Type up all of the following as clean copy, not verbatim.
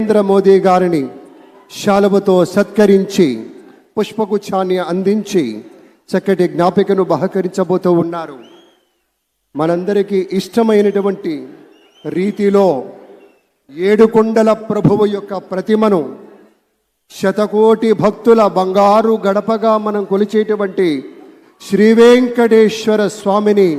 నరేంద్ర మోదీ గారిని శాలువతో సత్కరించి పుష్పగుచ్ఛాన్ని అందించి చక్కటి జ్ఞాపికను బహకరించబోతూ ఉన్నారు. మనందరికీ ఇష్టమైనటువంటి రీతిలో ఏడుకొండల ప్రభువు యొక్క ప్రతిమను శతకోటి భక్తుల బంగారు గడపగా మనం కొలిచేటువంటి శ్రీ వెంకటేశ్వర స్వామిని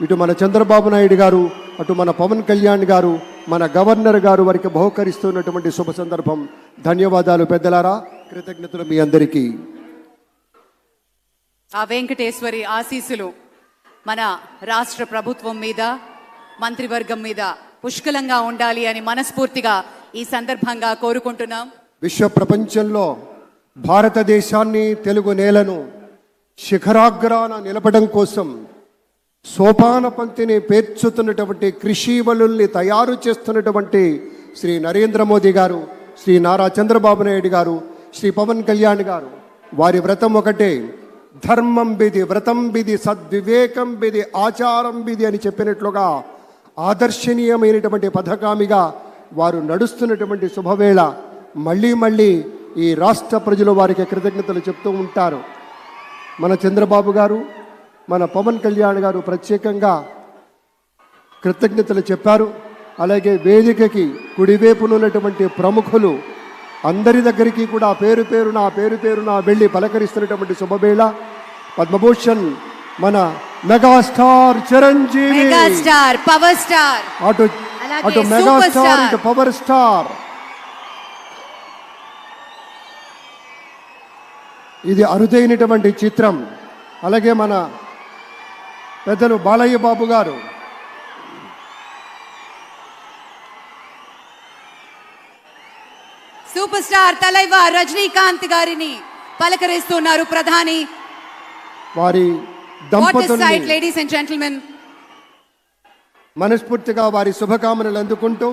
ఇటు మన చంద్రబాబు నాయుడు గారు, అటు మన పవన్ కళ్యాణ్ గారు, మన గవర్నర్ గారు వారికి బహుకరిస్తున్నటువంటి శుభ సందర్భం. ధన్యవాదాలు పెద్దలారా, కృతజ్ఞతలు మీ అందరికీ. ఆ వెంకటేశ్వరి ఆశీస్సులు మన రాష్ట్ర ప్రభుత్వం మీద, మంత్రివర్గం మీద పుష్కలంగా ఉండాలి అని మనస్ఫూర్తిగా ఈ సందర్భంగా కోరుకుంటున్నాం. విశ్వ ప్రపంచంలో భారతదేశాన్ని, తెలుగు నేలను శిఖరాగ్రాన నిలపడం కోసం సోపాన పంక్తిని పేర్చుతున్నటువంటి కృషివలుల్ని తయారు చేస్తున్నటువంటి శ్రీ నరేంద్ర మోదీ గారు, శ్రీ నారా చంద్రబాబు నాయుడు గారు, శ్రీ పవన్ కళ్యాణ్ గారు, వారి వ్రతం ఒకటే. ధర్మం బిది, వ్రతం బిది, సద్వివేకం బిది, ఆచారం బిది అని చెప్పినట్లుగా ఆదర్శనీయమైనటువంటి పథకామిగా వారు నడుస్తున్నటువంటి శుభవేళ మళ్ళీ మళ్ళీ ఈ రాష్ట్ర ప్రజలు వారికి కృతజ్ఞతలు చెప్తూ ఉంటారు. మన చంద్రబాబు గారు, మన పవన్ కళ్యాణ్ గారు ప్రత్యేకంగా కృతజ్ఞతలు చెప్పారు. అలాగే వేదికకి కుడివైపునున్నటువంటి ప్రముఖులు అందరి దగ్గరికి కూడా పేరు పేరున వెళ్ళి పలకరిస్తున్నటువంటి శుభవేళ. పద్మభూషణ్ మన megastar Chiranjeevi, megastar power star, అటు మెగాస్టార్ ఇటు పవర్ స్టార్. ఇది అరుదైనటువంటి చిత్రం. అలాగే మన పెద్దలు బాలయ్య బాబు గారు, సూపర్ స్టార్ తలైవర్ రజనీకాంత్ గారిని పలకరిస్తున్నారు ప్రధాని. వారి దంపతుల్ని లేడీస్ అండ్ జెంటిల్మెన్ మనస్ఫూర్తిగా వారి శుభకామనలు అందుకుంటూ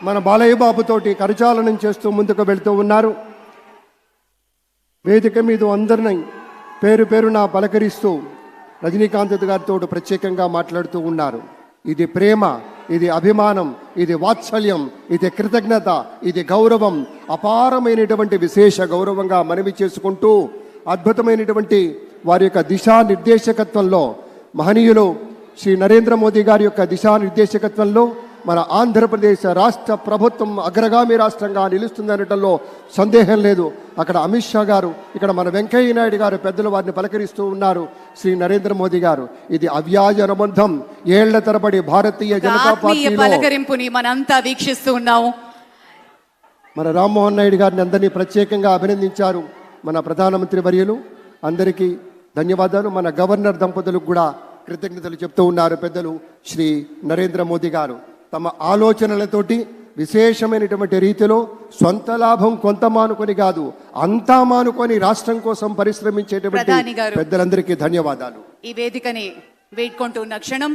మన బాలయ్య బాబుతోటి కరచాలనం చేస్తూ ముందుకు వెళ్తూ ఉన్నారు. వేదిక మీద అందరినీ పేరున పలకరిస్తూ రజనీకాంత్ గారితో ప్రత్యేకంగా మాట్లాడుతూ ఉన్నారు. ఇది ప్రేమ, ఇది అభిమానం, ఇది వాత్సల్యం, ఇది కృతజ్ఞత, ఇది గౌరవం, అపారమైనటువంటి విశేష గౌరవంగా మనవి చేసుకుంటూ అద్భుతమైనటువంటి వారి యొక్క దిశానిర్దేశకత్వంలో, మహనీయులు శ్రీ నరేంద్ర మోదీ గారి యొక్క దిశానిర్దేశకత్వంలో మన ఆంధ్రప్రదేశ్ రాష్ట్ర ప్రభుత్వం అగ్రగామి రాష్ట్రంగా నిలుస్తుందనటంలో సందేహం లేదు. అక్కడ అమిత్ షా గారు, ఇక్కడ మన వెంకయ్య నాయుడు గారు పెద్దలు వారిని పలకరిస్తూ ఉన్నారు. శ్రీ నరేంద్ర మోదీ గారు, ఇది అవ్యాజ అనుబంధం. ఏళ్ల తరబడి భారతీయ జనతా పార్టీ పలకరింపుని మనంతా వీక్షిస్తూ ఉన్నాము. మన రామ్మోహన్ నాయుడు గారిని అందరినీ ప్రత్యేకంగా అభినందించారు మన ప్రధానమంత్రి వర్యులు. అందరికీ ధన్యవాదాలు. మన గవర్నర్ దంపతులకు కూడా కృతజ్ఞతలు చెప్తూ ఉన్నారు పెద్దలు శ్రీ నరేంద్ర మోదీ గారు. తమ ఆలోచనలతోటి విశేషమైనటువంటి రీతిలో సొంత లాభం కొంత మానుకొని కాదు, అంతా మానుకొని రాష్ట్రం కోసం పరిశ్రమించేటువంటి పెద్దలందరికీ ధన్యవాదాలు. ఈ వేదికని వేడుకుంటున్న క్షణం